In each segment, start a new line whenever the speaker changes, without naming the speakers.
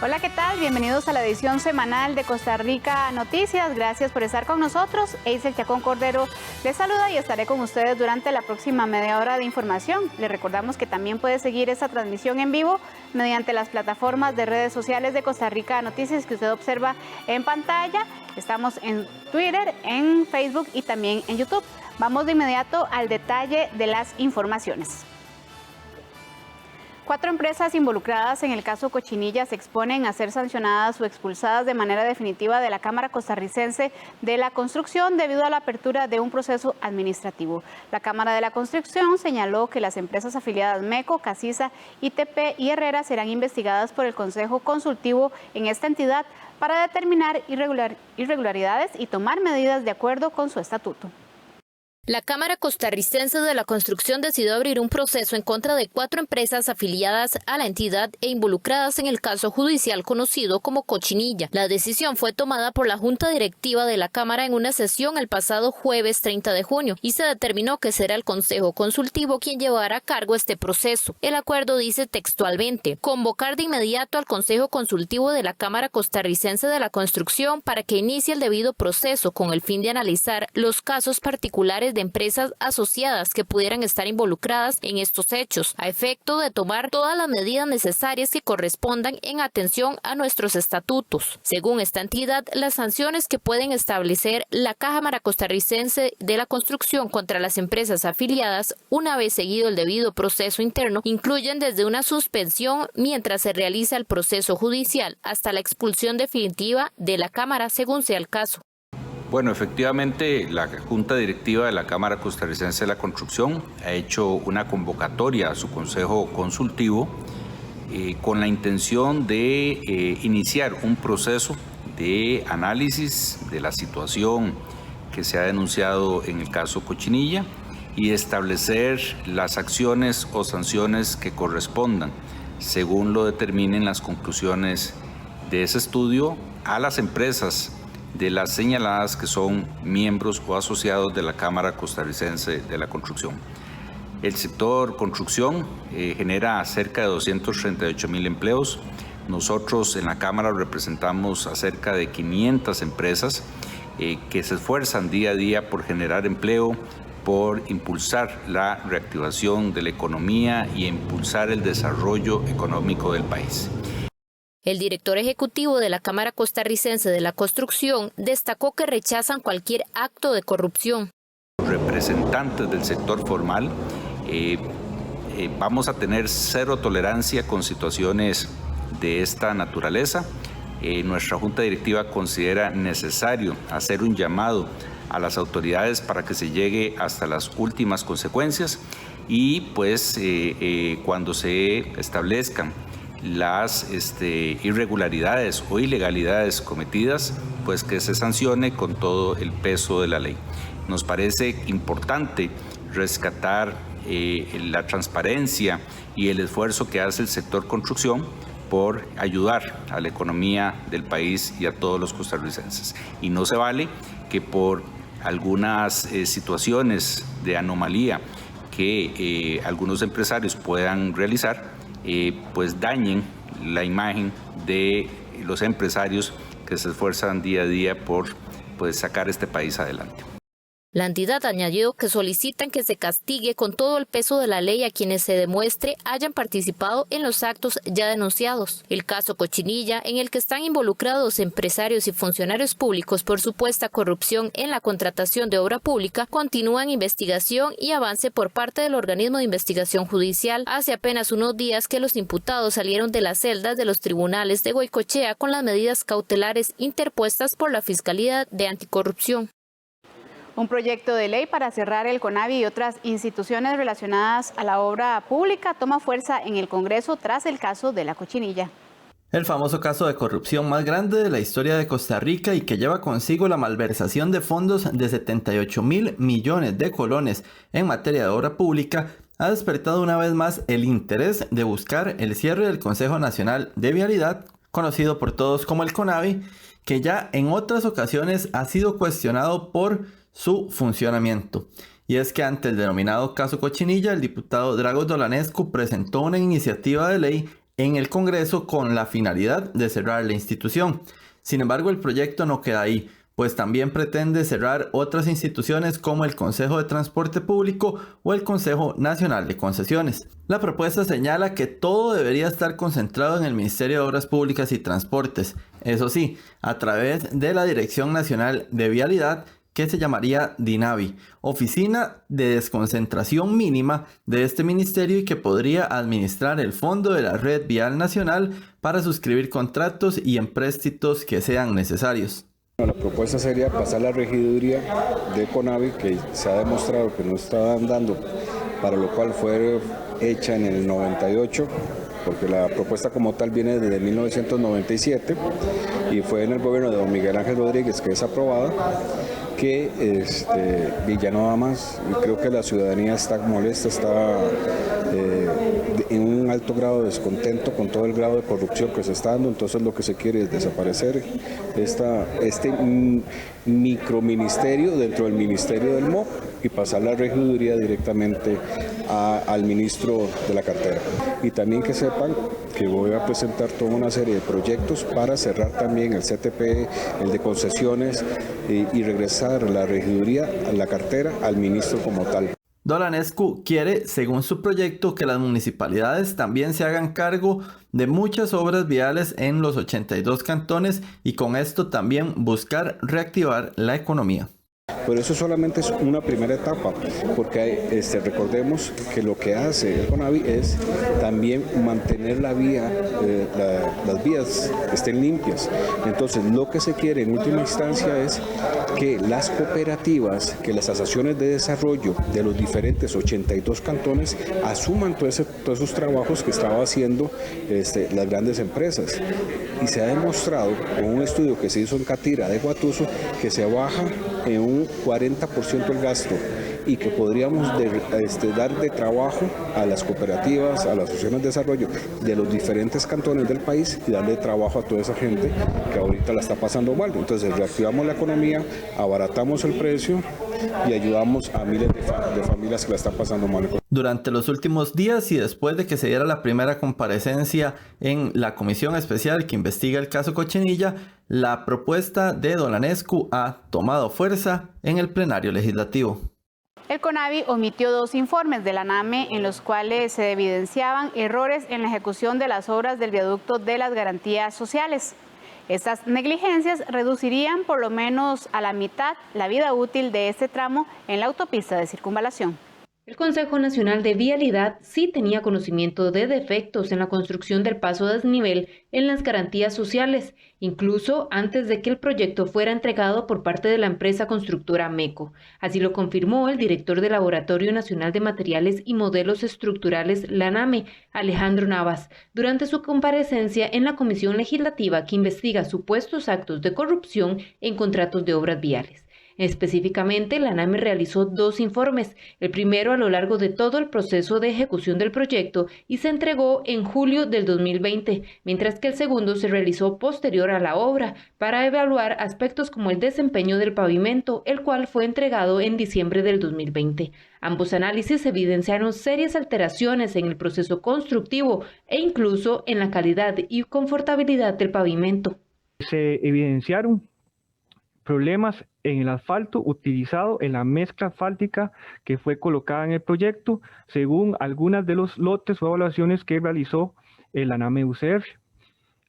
Hola, ¿qué tal? Bienvenidos a la edición semanal de Costa Rica Noticias. Gracias por estar con nosotros. Eisel Chacón Cordero les saluda y estaré con ustedes durante la próxima media hora de información. Les recordamos que también puede seguir esta transmisión en vivo mediante las plataformas de redes sociales de Costa Rica Noticias que usted observa en pantalla. Estamos en Twitter, en Facebook y también en YouTube. Vamos de inmediato al detalle de las informaciones. 4 empresas involucradas en el caso Cochinilla se exponen a ser sancionadas o expulsadas de manera definitiva de la Cámara Costarricense de la Construcción debido a la apertura de un proceso administrativo. La Cámara de la Construcción señaló que las empresas afiliadas MECO, Casiza, ITP y Herrera serán investigadas por el Consejo Consultivo en esta entidad para determinar irregularidades y tomar medidas de acuerdo con su estatuto.
La Cámara Costarricense de la Construcción decidió abrir un proceso en contra de 4 empresas afiliadas a la entidad e involucradas en el caso judicial conocido como Cochinilla. La decisión fue tomada por la Junta Directiva de la Cámara en una sesión el pasado jueves 30 de junio y se determinó que será el Consejo Consultivo quien llevará a cargo este proceso. El acuerdo dice textualmente: convocar de inmediato al Consejo Consultivo de la Cámara Costarricense de la Construcción para que inicie el debido proceso con el fin de analizar los casos particulares de empresas asociadas que pudieran estar involucradas en estos hechos, a efecto de tomar todas las medidas necesarias que correspondan en atención a nuestros estatutos. Según esta entidad, las sanciones que pueden establecer la Cámara Costarricense de la Construcción contra las empresas afiliadas, una vez seguido el debido proceso interno, incluyen desde una suspensión mientras se realiza el proceso judicial hasta la expulsión definitiva de la Cámara, según sea el caso.
Bueno, efectivamente, la Junta Directiva de la Cámara Costarricense de la Construcción ha hecho una convocatoria a su Consejo Consultivo con la intención de iniciar un proceso de análisis de la situación que se ha denunciado en el caso Cochinilla y establecer las acciones o sanciones que correspondan, según lo determinen las conclusiones de ese estudio, a las empresas de las señaladas que son miembros o asociados de la Cámara Costarricense de la Construcción. El sector construcción genera cerca de 238,000 empleos. Nosotros en la Cámara representamos a cerca de 500 empresas que se esfuerzan día a día por generar empleo, por impulsar la reactivación de la economía y impulsar el desarrollo económico del país.
El director ejecutivo de la Cámara Costarricense de la Construcción destacó que rechazan cualquier acto de corrupción.
Representantes del sector formal, vamos a tener cero tolerancia con situaciones de esta naturaleza. Nuestra Junta Directiva considera necesario hacer un llamado a las autoridades para que se llegue hasta las últimas consecuencias y pues cuando se establezcan las irregularidades o ilegalidades cometidas, pues que se sancione con todo el peso de la ley. Nos parece importante rescatar la transparencia y el esfuerzo que hace el sector construcción por ayudar a la economía del país y a todos los costarricenses. Y no se vale que por algunas situaciones de anomalía que algunos empresarios puedan realizar, pues dañen la imagen de los empresarios que se esfuerzan día a día por sacar este país adelante.
La entidad añadió que solicitan que se castigue con todo el peso de la ley a quienes se demuestre hayan participado en los actos ya denunciados. El caso Cochinilla, en el que están involucrados empresarios y funcionarios públicos por supuesta corrupción en la contratación de obra pública, continúa en investigación y avance por parte del organismo de investigación judicial. Hace apenas unos días que los imputados salieron de las celdas de los tribunales de Goicoechea con las medidas cautelares interpuestas por la Fiscalía de Anticorrupción.
Un proyecto de ley para cerrar el CONAVI y otras instituciones relacionadas a la obra pública toma fuerza en el Congreso tras el caso de la Cochinilla.
El famoso caso de corrupción más grande de la historia de Costa Rica y que lleva consigo la malversación de fondos de 78,000 millones de colones en materia de obra pública ha despertado una vez más el interés de buscar el cierre del Consejo Nacional de Vialidad, conocido por todos como el CONAVI, que ya en otras ocasiones ha sido cuestionado por su funcionamiento. Y es que ante el denominado caso Cochinilla, el diputado Dragos Dolanescu presentó una iniciativa de ley en el Congreso con la finalidad de cerrar la institución. Sin embargo, el proyecto no queda ahí, pues también pretende cerrar otras instituciones como el Consejo de Transporte Público o el Consejo Nacional de Concesiones. La propuesta señala que todo debería estar concentrado en el Ministerio de Obras Públicas y Transportes, eso sí, a través de la Dirección Nacional de Vialidad, que se llamaría DINAVI, Oficina de Desconcentración Mínima de este ministerio, y que podría administrar el fondo de la Red Vial Nacional para suscribir contratos y empréstitos que sean necesarios.
La propuesta sería pasar la regiduría de CONAVI, que se ha demostrado que no está andando, para lo cual fue hecha en el 98, porque la propuesta como tal viene desde 1997 y fue en el gobierno de don Miguel Ángel Rodríguez que es aprobada, que ya no da más, y creo que la ciudadanía está molesta, está en un alto grado de descontento con todo el grado de corrupción que se está dando. Entonces lo que se quiere es desaparecer este microministerio dentro del Ministerio del MOP y pasar la regiduría directamente al ministro de la cartera. Y también que sepan que voy a presentar toda una serie de proyectos para cerrar también el CTP, el de concesiones, y regresar la regiduría a la cartera al ministro como tal.
Dolanescu quiere, según su proyecto, que las municipalidades también se hagan cargo de muchas obras viales en los 82 cantones y con esto también buscar reactivar la economía.
Pero eso solamente es una primera etapa, porque recordemos que lo que hace el CONAVI es también mantener la vía, las vías estén limpias. Entonces lo que se quiere en última instancia es que las cooperativas, que las asociaciones de desarrollo de los diferentes 82 cantones asuman todos esos trabajos que estaban haciendo las grandes empresas. Y se ha demostrado con un estudio que se hizo en Catira de Guatuso que se baja en un 40% el gasto y que podríamos dar de trabajo a las cooperativas, a las asociaciones de desarrollo de los diferentes cantones del país y darle trabajo a toda esa gente que ahorita la está pasando mal. Entonces reactivamos la economía, abaratamos el precio y ayudamos a miles de familias que la están pasando mal.
Durante los últimos días y después de que se diera la primera comparecencia en la comisión especial que investiga el caso Cochinilla, la propuesta de Dolanescu ha tomado fuerza en el plenario legislativo.
El CONAVI omitió 2 informes de la NAME en los cuales se evidenciaban errores en la ejecución de las obras del viaducto de las garantías sociales. Estas negligencias reducirían por lo menos a la mitad la vida útil de este tramo en la autopista de circunvalación.
El Consejo Nacional de Vialidad sí tenía conocimiento de defectos en la construcción del paso a desnivel en las garantías sociales, incluso antes de que el proyecto fuera entregado por parte de la empresa constructora MECO. Así lo confirmó el director del Laboratorio Nacional de Materiales y Modelos Estructurales, la NAME, Alejandro Navas, durante su comparecencia en la Comisión Legislativa que investiga supuestos actos de corrupción en contratos de obras viales. Específicamente, la NAME realizó 2 informes, el primero a lo largo de todo el proceso de ejecución del proyecto y se entregó en julio del 2020, mientras que el segundo se realizó posterior a la obra para evaluar aspectos como el desempeño del pavimento, el cual fue entregado en diciembre del 2020. Ambos análisis evidenciaron serias alteraciones en el proceso constructivo e incluso en la calidad y confortabilidad del pavimento.
Se evidenciaron problemas en el asfalto utilizado en la mezcla asfáltica que fue colocada en el proyecto, según algunas de los lotes o evaluaciones que realizó el ANAME UCR.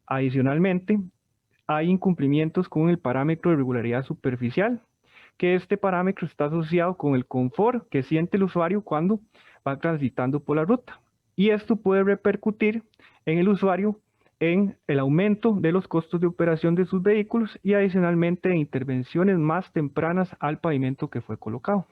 Adicionalmente, hay incumplimientos con el parámetro de regularidad superficial, que este parámetro está asociado con el confort que siente el usuario cuando va transitando por la ruta. Y esto puede repercutir en el usuario en el aumento de los costos de operación de sus vehículos y adicionalmente en intervenciones más tempranas al pavimento que fue colocado.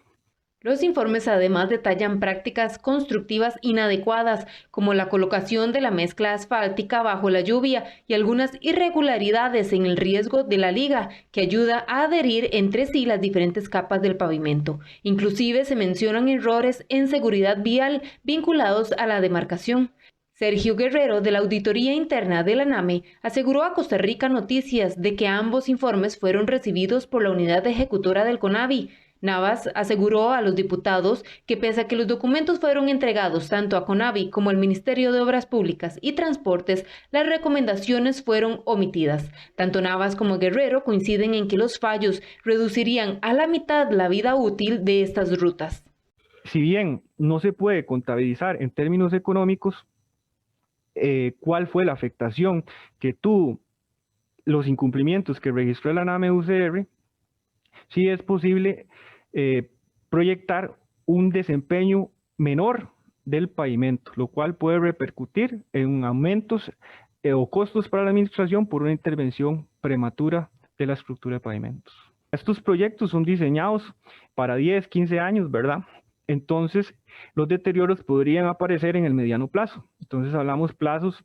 Los informes además detallan prácticas constructivas inadecuadas, como la colocación de la mezcla asfáltica bajo la lluvia y algunas irregularidades en el riesgo de la liga, que ayuda a adherir entre sí las diferentes capas del pavimento. Inclusive se mencionan errores en seguridad vial vinculados a la demarcación. Sergio Guerrero, de la Auditoría Interna de la NAME, aseguró a Costa Rica Noticias de que ambos informes fueron recibidos por la unidad ejecutora del CONAVI,
Navas aseguró a los diputados que pese a que los documentos fueron entregados tanto a CONAVI como al Ministerio de Obras Públicas y Transportes, las recomendaciones fueron omitidas. Tanto Navas como Guerrero coinciden en que los fallos reducirían a la mitad la vida útil de estas rutas.
Si bien no se puede contabilizar en términos económicos cuál fue la afectación que tuvo los incumplimientos que registró la NAME UCR, sí es posible proyectar un desempeño menor del pavimento, lo cual puede repercutir en aumentos o costos para la administración por una intervención prematura de la estructura de pavimentos. Estos proyectos son diseñados para 10, 15 años, ¿verdad? Entonces, los deterioros podrían aparecer en el mediano plazo. Entonces, hablamos plazos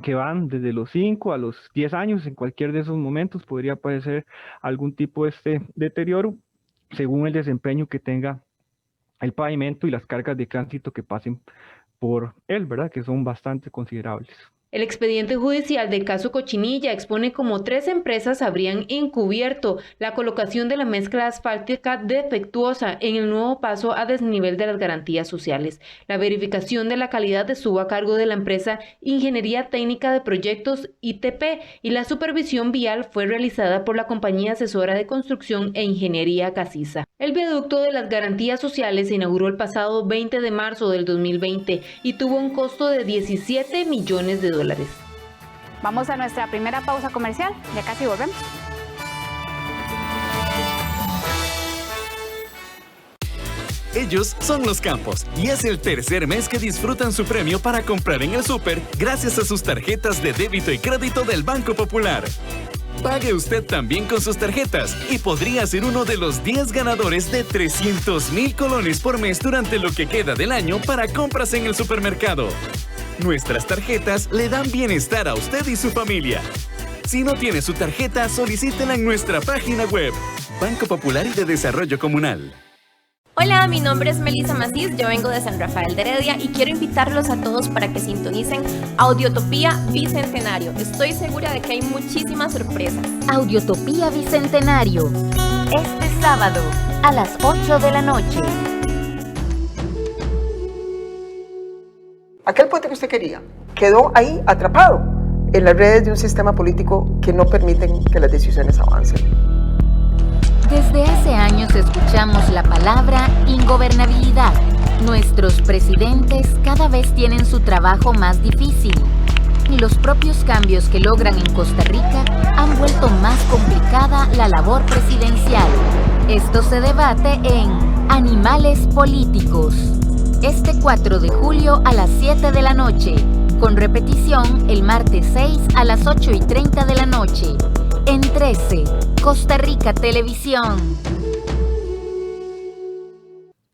que van desde los 5 a los 10 años. En cualquier de esos momentos podría aparecer algún tipo de deterioro según el desempeño que tenga el pavimento y las cargas de tránsito que pasen por él, ¿verdad? Que son bastante considerables.
El expediente judicial del caso Cochinilla expone cómo 3 empresas habrían encubierto la colocación de la mezcla asfáltica defectuosa en el nuevo paso a desnivel de las garantías sociales. La verificación de la calidad estuvo a cargo de la empresa Ingeniería Técnica de Proyectos ITP y la supervisión vial fue realizada por la compañía asesora de construcción e ingeniería Casisa. El viaducto de las garantías sociales se inauguró el pasado 20 de marzo del 2020 y tuvo un costo de 17 millones de dólares.
Vamos a nuestra primera pausa comercial, ya casi volvemos.
Ellos son Los Campos y es el tercer mes que disfrutan su premio para comprar en el súper gracias a sus tarjetas de débito y crédito del Banco Popular. Pague usted también con sus tarjetas y podría ser uno de los 10 ganadores de 300,000 colones por mes durante lo que queda del año para compras en el supermercado. Nuestras tarjetas le dan bienestar a usted y su familia. Si no tiene su tarjeta, solicítela en nuestra página web. Banco Popular y de Desarrollo Comunal.
Hola, mi nombre es Melissa Macís, yo vengo de San Rafael de Heredia y quiero invitarlos a todos para que sintonicen Audiotopía Bicentenario. Estoy segura de que hay muchísimas sorpresas.
Audiotopía Bicentenario, este sábado a las 8 de la noche.
Aquel puente que usted quería quedó ahí atrapado en las redes de un sistema político que no permiten que las decisiones avancen.
Desde hace años escuchamos la palabra ingobernabilidad. Nuestros presidentes cada vez tienen su trabajo más difícil y los propios cambios que logran en Costa Rica han vuelto más complicada la labor presidencial. Esto se debate en Animales Políticos. Este 4 de julio a las 7 de la noche, con repetición el martes 6 a las 8:30 de la noche, en 13, Costa Rica Televisión.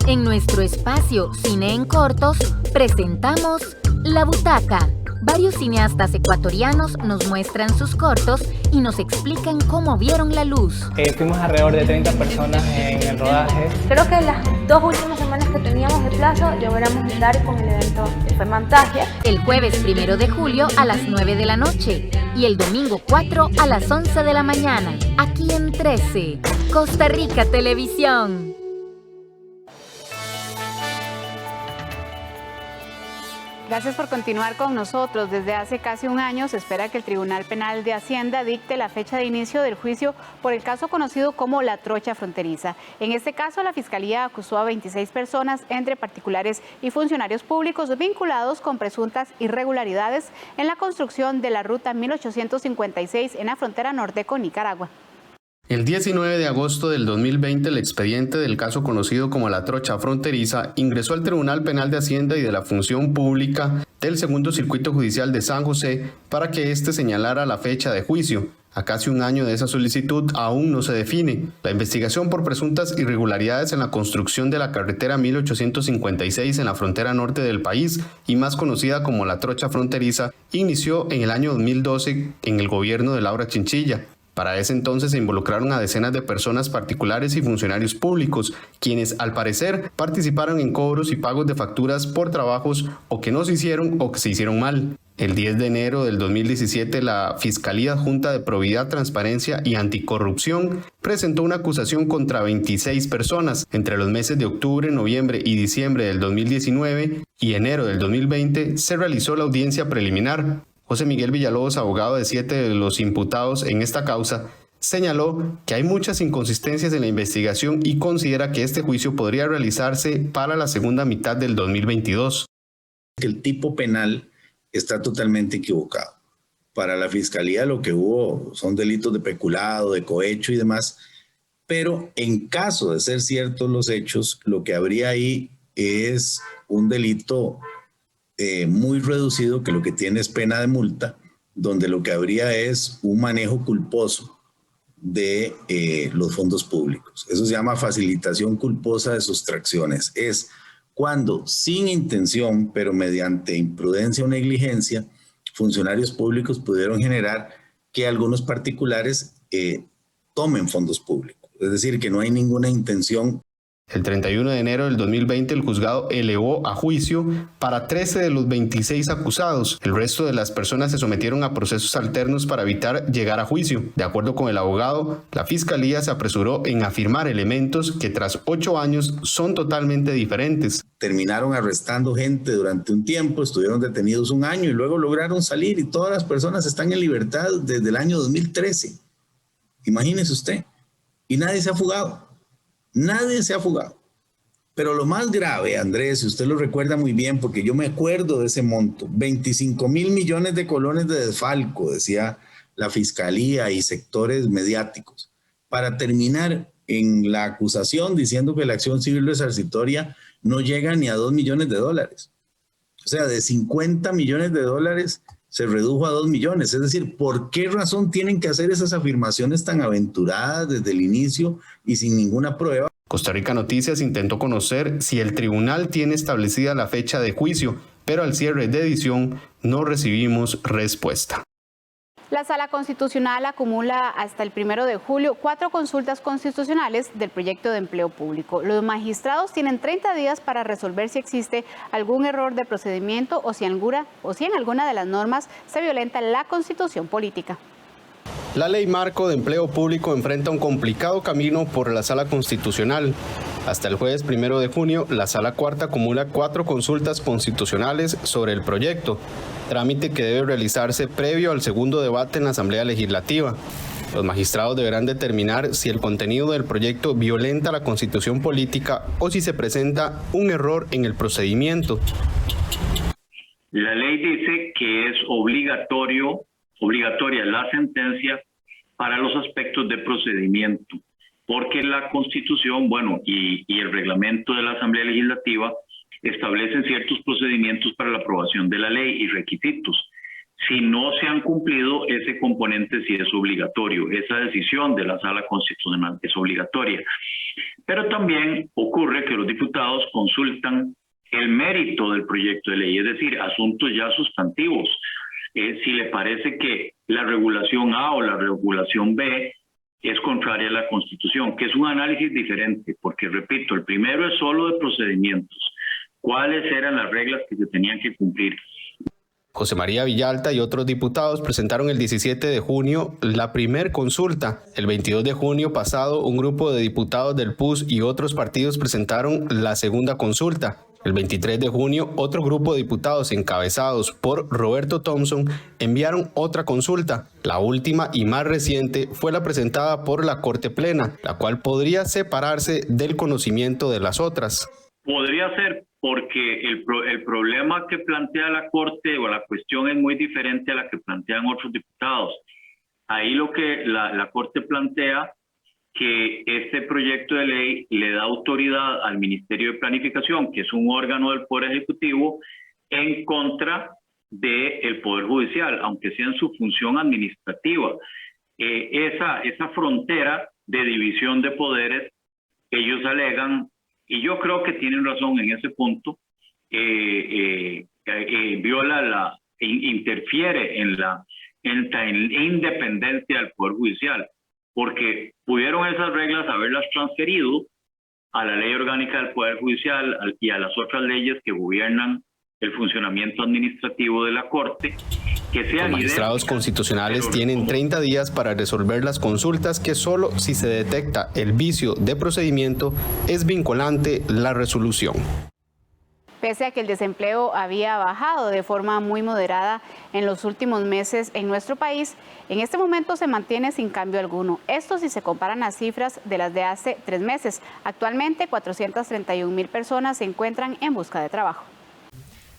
En nuestro espacio Cine en Cortos, presentamos La Butaca. Varios cineastas ecuatorianos nos muestran sus cortos y nos explican cómo vieron la luz.
Fuimos alrededor de 30 personas en el rodaje.
Creo que las 2 últimas semanas que teníamos de plazo logramos dar con el evento de montaje.
El jueves 1 de julio a las 9 de la noche y el domingo 4 a las 11 de la mañana, aquí en 13, Costa Rica Televisión.
Gracias por continuar con nosotros. Desde hace casi un año se espera que el Tribunal Penal de Hacienda dicte la fecha de inicio del juicio por el caso conocido como la trocha fronteriza. En este caso, la Fiscalía acusó a 26 personas, entre particulares y funcionarios públicos, vinculados con presuntas irregularidades en la construcción de la ruta 1856 en la frontera norte con Nicaragua.
El 19 de agosto del 2020, el expediente del caso conocido como la trocha fronteriza ingresó al Tribunal Penal de Hacienda y de la Función Pública del Segundo Circuito Judicial de San José para que éste señalara la fecha de juicio. A casi un año de esa solicitud aún no se define. La investigación por presuntas irregularidades en la construcción de la carretera 1856 en la frontera norte del país y más conocida como la trocha fronteriza inició en el año 2012 en el gobierno de Laura Chinchilla. Para ese entonces se involucraron a decenas de personas particulares y funcionarios públicos, quienes al parecer participaron en cobros y pagos de facturas por trabajos o que no se hicieron o que se hicieron mal. El 10 de enero del 2017, la Fiscalía Adjunta de Probidad, Transparencia y Anticorrupción presentó una acusación contra 26 personas. Entre los meses de octubre, noviembre y diciembre del 2019 y enero del 2020 se realizó la audiencia preliminar. José Miguel Villalobos, abogado de 7 de los imputados en esta causa, señaló que hay muchas inconsistencias en la investigación y considera que este juicio podría realizarse para la segunda mitad del 2022.
El tipo penal está totalmente equivocado. Para la Fiscalía lo que hubo son delitos de peculado, de cohecho y demás, pero en caso de ser ciertos los hechos, lo que habría ahí es un delito muy reducido, que lo que tiene es pena de multa, donde lo que habría es un manejo culposo de los fondos públicos. Eso se llama facilitación culposa de sustracciones. Es cuando sin intención, pero mediante imprudencia o negligencia, funcionarios públicos pudieron generar que algunos particulares tomen fondos públicos. Es decir, que no hay ninguna intención.
El 31 de enero del 2020, el juzgado elevó a juicio para 13 de los 26 acusados. El resto de las personas se sometieron a procesos alternos para evitar llegar a juicio. De acuerdo con el abogado, la Fiscalía se apresuró en afirmar elementos que tras 8 años son totalmente diferentes.
Terminaron arrestando gente durante un tiempo, estuvieron detenidos un año y luego lograron salir, y todas las personas están en libertad desde el año 2013. Imagínese usted. Y nadie se ha fugado. Nadie se ha fugado. Pero lo más grave, Andrés, si usted lo recuerda muy bien, porque yo me acuerdo de ese monto, 25.000 millones de colones de desfalco, decía la Fiscalía y sectores mediáticos, para terminar en la acusación diciendo que la acción civil resarcitoria no llega ni a 2 millones de dólares. O sea, de 50 millones de dólares se redujo a 2 millones. Es decir, ¿por qué razón tienen que hacer esas afirmaciones tan aventuradas desde el inicio y sin ninguna prueba?
Costa Rica Noticias intentó conocer si el tribunal tiene establecida la fecha de juicio, pero al cierre de edición no recibimos respuesta.
La Sala Constitucional acumula hasta el 1 de julio 4 consultas constitucionales del proyecto de empleo público. Los magistrados tienen 30 días para resolver si existe algún error de procedimiento o si en alguna de las normas se violenta la Constitución política.
La Ley Marco de Empleo Público enfrenta un complicado camino por la Sala Constitucional. Hasta el jueves 1 de junio, la Sala Cuarta acumula 4 consultas constitucionales sobre el proyecto, trámite que debe realizarse previo al segundo debate en la Asamblea Legislativa. Los magistrados deberán determinar si el contenido del proyecto violenta la Constitución política o si se presenta un error en el procedimiento.
La ley dice que es obligatoria la sentencia para los aspectos de procedimiento, porque la Constitución, y el reglamento de la Asamblea Legislativa establecen ciertos procedimientos para la aprobación de la ley y requisitos. Si no se han cumplido, ese componente sí es obligatorio. Esa decisión de la Sala Constitucional es obligatoria. Pero también ocurre que los diputados consultan el mérito del proyecto de ley, es decir, asuntos ya sustantivos. Si le parece que la regulación A o la regulación B es contraria a la Constitución, que es un análisis diferente, porque repito, el primero es solo de procedimientos. ¿Cuáles eran las reglas que se tenían que cumplir?
José María Villalta y otros diputados presentaron el 17 de junio la primer consulta. El 22 de junio pasado, un grupo de diputados del PUS y otros partidos presentaron la segunda consulta. El 23 de junio, otro grupo de diputados encabezados por Roberto Thompson enviaron otra consulta. La última y más reciente fue la presentada por la Corte Plena, la cual podría separarse del conocimiento de las otras.
Podría ser porque el problema que plantea la Corte o la cuestión es muy diferente a la que plantean otros diputados. Ahí lo que la Corte plantea que este proyecto de ley le da autoridad al Ministerio de Planificación, que es un órgano del Poder Ejecutivo, en contra del Poder Judicial, aunque sea en su función administrativa. Esa frontera de división de poderes, ellos alegan, y yo creo que tienen razón en ese punto, interfiere en la independencia del Poder Judicial, porque pudieron esas reglas haberlas transferido a la Ley Orgánica del Poder Judicial y a las otras leyes que gobiernan el funcionamiento administrativo de la Corte, que sean
Los magistrados constitucionales tienen 30 días para resolver las consultas, que solo si se detecta el vicio de procedimiento es vinculante la resolución.
Pese a que el desempleo había bajado de forma muy moderada en los últimos meses en nuestro país, en este momento se mantiene sin cambio alguno. Esto si se comparan las cifras de las de hace 3 meses. Actualmente, 431.000 personas se encuentran en busca de trabajo.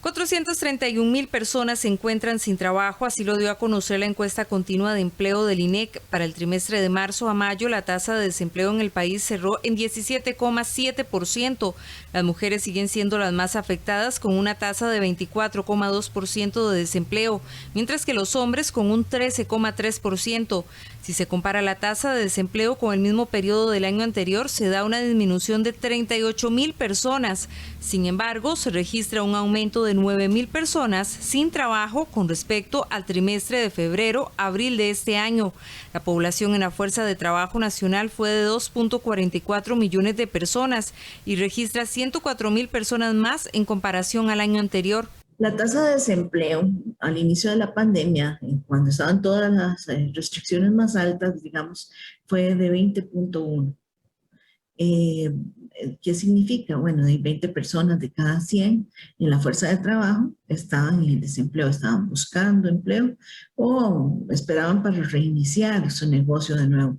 431.000 personas se encuentran sin trabajo, así lo dio a conocer la encuesta continua de empleo del INEC. Para el trimestre de marzo a mayo, la tasa de desempleo en el país cerró en 17,7%. Las mujeres siguen siendo las más afectadas, con una tasa de 24,2% de desempleo, mientras que los hombres con un 13,3%. Si se compara la tasa de desempleo con el mismo periodo del año anterior, se da una disminución de 38.000 personas. Sin embargo, se registra un aumento de 9.000 personas sin trabajo con respecto al trimestre de febrero-abril de este año. La población en la Fuerza de Trabajo Nacional fue de 2.44 millones de personas y registra 104.000 personas más en comparación al año anterior.
La tasa de desempleo al inicio de la pandemia, cuando estaban todas las restricciones más altas, digamos, fue de 20.1. ¿Qué significa? Bueno, hay 20 personas de cada 100 en la fuerza de trabajo estaban en el desempleo, estaban buscando empleo o esperaban para reiniciar su negocio de nuevo.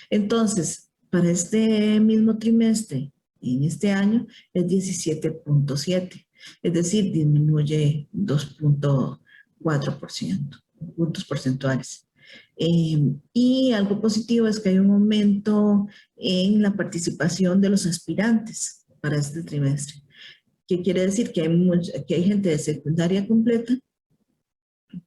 Entonces, para este mismo trimestre, en este año, es 17.7. Es decir, disminuye 2.4%, puntos porcentuales. Y algo positivo es que hay un aumento en la participación de los aspirantes para este trimestre. ¿Qué quiere decir? Que hay gente de secundaria completa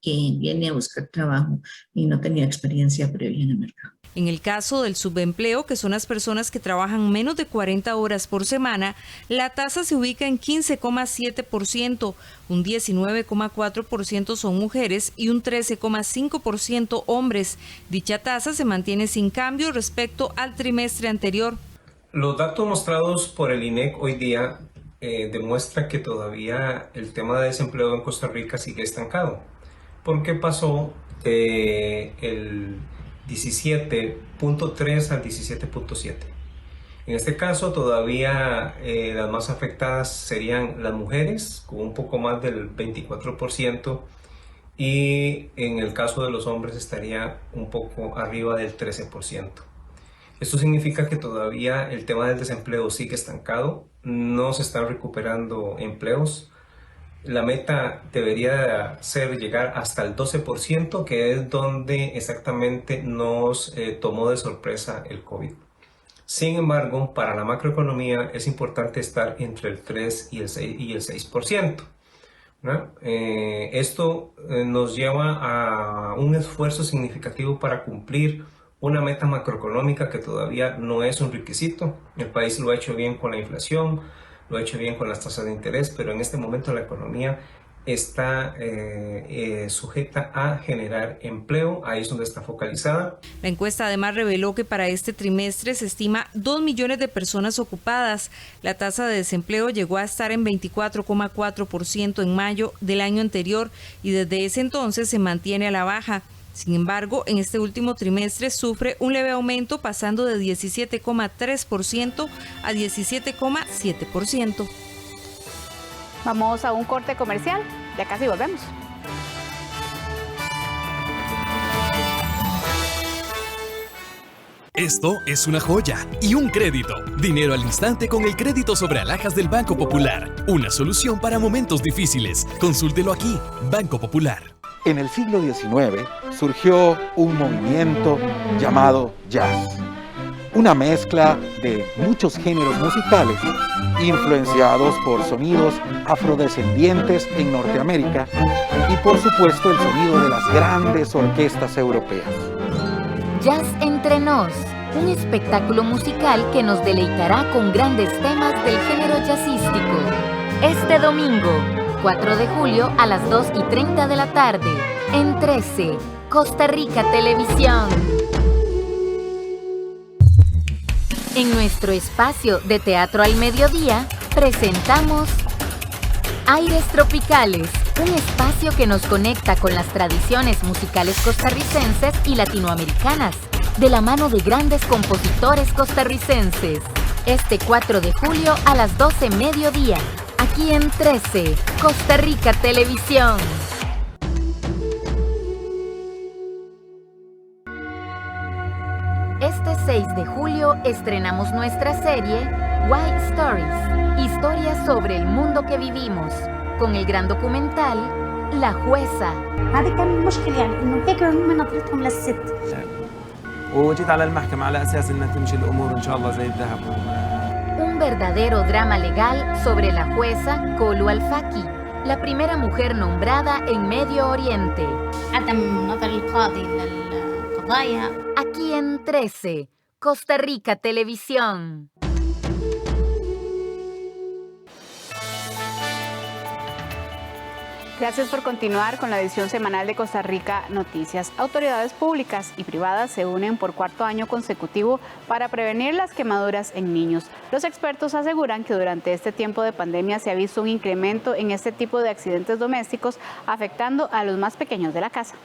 que viene a buscar trabajo y no tenía experiencia previa en el mercado.
En el caso del subempleo, que son las personas que trabajan menos de 40 horas por semana, la tasa se ubica en 15,7%, un 19,4% son mujeres y un 13,5% hombres. Dicha tasa se mantiene sin cambio respecto al trimestre anterior.
Los datos mostrados por el INEC hoy día demuestran que todavía el tema de desempleo en Costa Rica sigue estancado, porque pasó el 17.3 al 17.7. En este caso todavía las más afectadas serían las mujeres, con un poco más del 24%, y en el caso de los hombres estaría un poco arriba del 13%. Esto significa que todavía el tema del desempleo sigue estancado, no se están recuperando empleos. La meta debería ser llegar hasta el 12%, que es donde exactamente nos tomó de sorpresa el COVID. Sin embargo, para la macroeconomía es importante estar entre el 3 y el 6%. ¿No? Esto nos lleva a un esfuerzo significativo para cumplir una meta macroeconómica que todavía no es un requisito. El país lo ha hecho bien con la inflación, lo ha hecho bien con las tasas de interés, pero en este momento la economía está sujeta a generar empleo, ahí es donde está focalizada.
La encuesta además reveló que para este trimestre se estima 2 millones de personas ocupadas. La tasa de desempleo llegó a estar en 24,4% en mayo del año anterior y desde ese entonces se mantiene a la baja. Sin embargo, en este último trimestre sufre un leve aumento, pasando de 17,3% a 17,7%.
Vamos a un corte comercial, ya casi volvemos.
Esto es una joya y un crédito. Dinero al instante con el crédito sobre alhajas del Banco Popular. Una solución para momentos difíciles. Consúltelo aquí, Banco Popular.
En el siglo XIX surgió un movimiento llamado jazz, una mezcla de muchos géneros musicales influenciados por sonidos afrodescendientes en Norteamérica y por supuesto el sonido de las grandes orquestas europeas.
Jazz Entre Nos, un espectáculo musical que nos deleitará con grandes temas del género jazzístico. Este domingo, 4 de julio a las 2:30 de la tarde, en 13, Costa Rica Televisión. En nuestro espacio de Teatro al Mediodía, presentamos
Aires Tropicales, un espacio que nos conecta con las tradiciones musicales costarricenses y latinoamericanas, de la mano de grandes compositores costarricenses. Este 4 de julio a las 12 mediodía, aquí en 13, Costa Rica Televisión. Este 6 de julio estrenamos nuestra serie White Stories, historias sobre el mundo que vivimos, con el gran documental La Jueza. Un verdadero drama legal sobre la jueza Kolu Al-Faki, la primera mujer nombrada en Medio Oriente. Aquí en 13, Costa Rica Televisión.
Gracias por continuar con la edición semanal de Costa Rica Noticias. Autoridades públicas y privadas se unen por cuarto año consecutivo para prevenir las quemaduras en niños. Los expertos aseguran que durante este tiempo de pandemia se ha visto un incremento en este tipo de accidentes domésticos afectando a los más pequeños de la casa.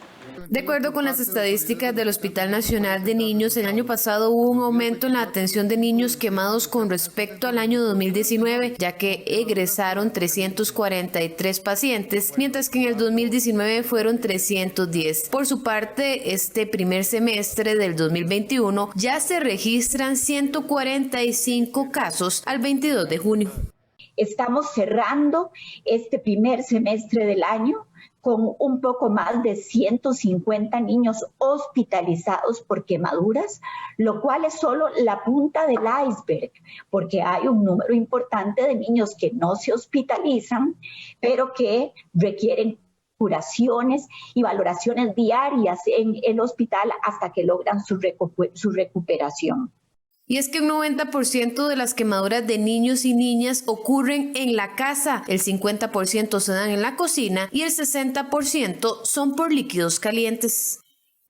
De acuerdo con las estadísticas del Hospital Nacional de Niños, el año pasado hubo un aumento en la atención de niños quemados con respecto al año 2019, ya que egresaron 343 pacientes, mientras que en el 2019 fueron 310. Por su parte, este primer semestre del 2021 ya se registran 145 casos al 22 de junio.
Estamos cerrando este primer semestre del año con un poco más de 150 niños hospitalizados por quemaduras, lo cual es solo la punta del iceberg, porque hay un número importante de niños que no se hospitalizan, pero que requieren curaciones y valoraciones diarias en el hospital hasta que logran su recuperación.
Y es que un 90% de las quemaduras de niños y niñas ocurren en la casa, el 50% se dan en la cocina y el 60% son por líquidos calientes.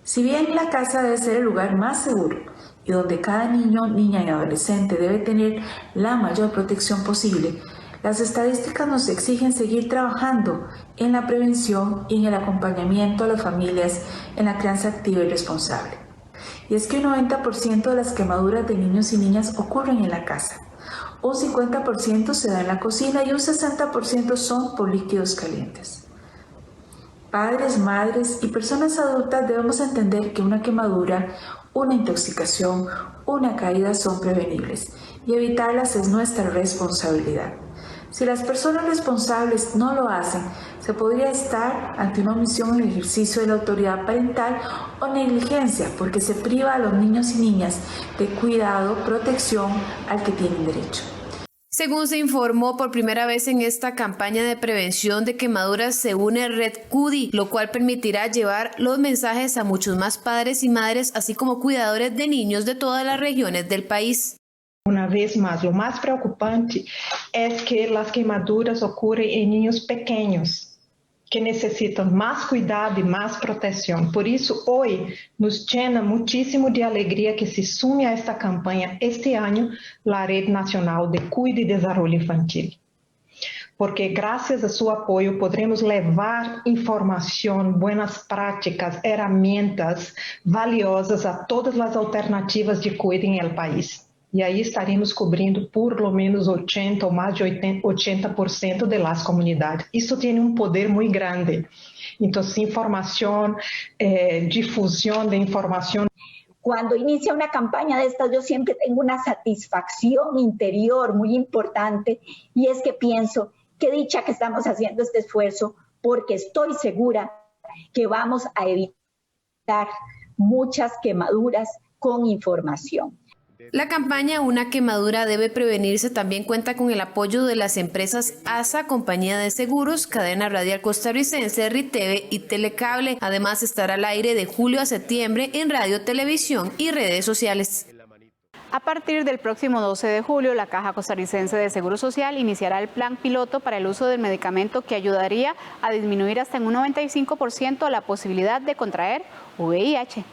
Si bien la casa debe ser el lugar más seguro y donde cada niño, niña y adolescente debe tener la mayor protección posible, las estadísticas nos exigen seguir trabajando en la prevención y en el acompañamiento a las familias en la crianza activa y responsable. Y es que un 90% de las quemaduras de niños y niñas ocurren en la casa, un 50% se da en la cocina y un 60% son por líquidos calientes. Padres, madres y personas adultas debemos entender que una quemadura, una intoxicación, una caída son prevenibles y evitarlas es nuestra responsabilidad. Si las personas responsables no lo hacen, se podría estar ante una omisión en el ejercicio de la autoridad parental o negligencia, porque se priva a los niños y niñas de cuidado, protección al que tienen derecho.
Según se informó, por primera vez en esta campaña de prevención de quemaduras se une Red CUDI, lo cual permitirá llevar los mensajes a muchos más padres y madres, así como cuidadores de niños de todas las regiones del país.
Una vez más, lo más preocupante es que las quemaduras ocurren en niños pequeños que necesitan más cuidado y más protección. Por eso hoy nos llena muchísimo de alegría que se sume a esta campaña este año la Red Nacional de Cuidado y Desarrollo Infantil. Porque gracias a su apoyo podremos levar información, buenas prácticas, herramientas valiosas a todas las alternativas de cuidado en el país. E aí estaremos cobrindo por lo menos 80 ou mais de 80% de las comunidades. Isso tem um poder muito grande. Então, informação, difusão de informação.
Cuando inicia una campaña de estas, yo siempre tengo una satisfacción interior muy importante y es que pienso, qué dicha que estamos haciendo este esfuerzo, porque estoy segura que vamos a evitar muchas quemaduras con información.
La campaña Una quemadura debe prevenirse también cuenta con el apoyo de las empresas ASA, Compañía de Seguros, Cadena Radial Costarricense, RITV y Telecable. Además estará al aire de julio a septiembre en radio, televisión y redes sociales.
A partir del próximo 12 de julio, la Caja Costarricense de Seguro Social iniciará el plan piloto para el uso del medicamento que ayudaría a disminuir hasta en un 95% la posibilidad de contraer VIH.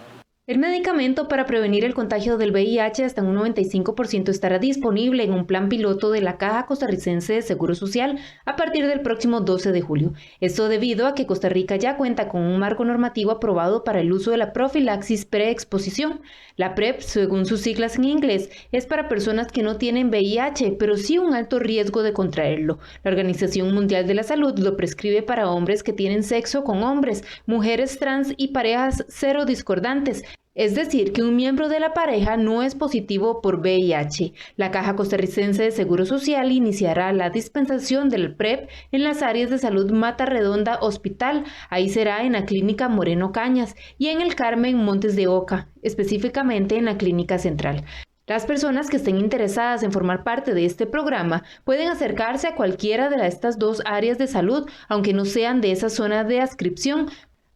El medicamento para prevenir el contagio del VIH hasta un 95% estará disponible en un plan piloto de la Caja Costarricense de Seguro Social a partir del próximo 12 de julio. Esto debido a que Costa Rica ya cuenta con un marco normativo aprobado para el uso de la profilaxis preexposición. La PrEP, según sus siglas en inglés, es para personas que no tienen VIH, pero sí un alto riesgo de contraerlo. La Organización Mundial de la Salud lo prescribe para hombres que tienen sexo con hombres, mujeres trans y parejas serodiscordantes. Es decir, que un miembro de la pareja no es positivo por VIH. La Caja Costarricense de Seguro Social iniciará la dispensación del PrEP en las áreas de salud Mata Redonda Hospital, ahí será en la Clínica Moreno Cañas, y en el Carmen Montes de Oca, específicamente en la Clínica Central. Las personas que estén interesadas en formar parte de este programa pueden acercarse a cualquiera de estas dos áreas de salud, aunque no sean de esa zona de adscripción,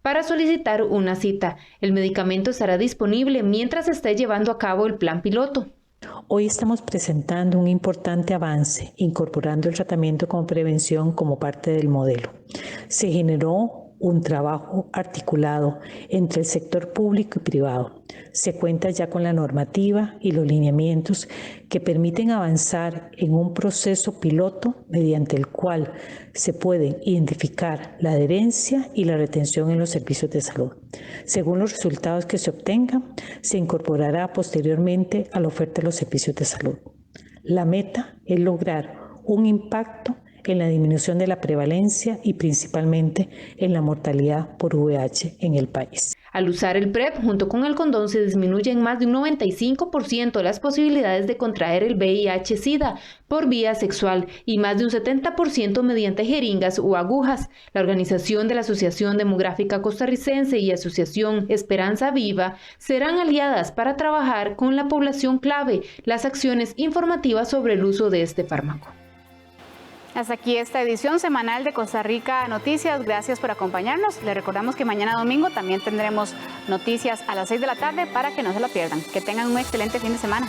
para solicitar una cita. El medicamento estará disponible mientras se esté llevando a cabo el plan piloto.
Hoy estamos presentando un importante avance, incorporando el tratamiento como prevención como parte del modelo. Se generó un trabajo articulado entre el sector público y privado. Se cuenta ya con la normativa y los lineamientos que permiten avanzar en un proceso piloto mediante el cual se puede identificar la adherencia y la retención en los servicios de salud. Según los resultados que se obtengan, se incorporará posteriormente a la oferta de los servicios de salud. La meta es lograr un impacto en la disminución de la prevalencia y principalmente en la mortalidad por VIH en el país.
Al usar el PrEP junto con el condón se disminuyen más de un 95% las posibilidades de contraer el VIH-Sida por vía sexual y más de un 70% mediante jeringas o agujas. La organización de la Asociación Demográfica Costarricense y Asociación Esperanza Viva serán aliadas para trabajar con la población clave las acciones informativas sobre el uso de este fármaco.
Hasta aquí esta edición semanal de Costa Rica Noticias. Gracias por acompañarnos. Les recordamos que mañana domingo también tendremos noticias a las 6 de la tarde para que no se lo pierdan. Que tengan un excelente fin de semana.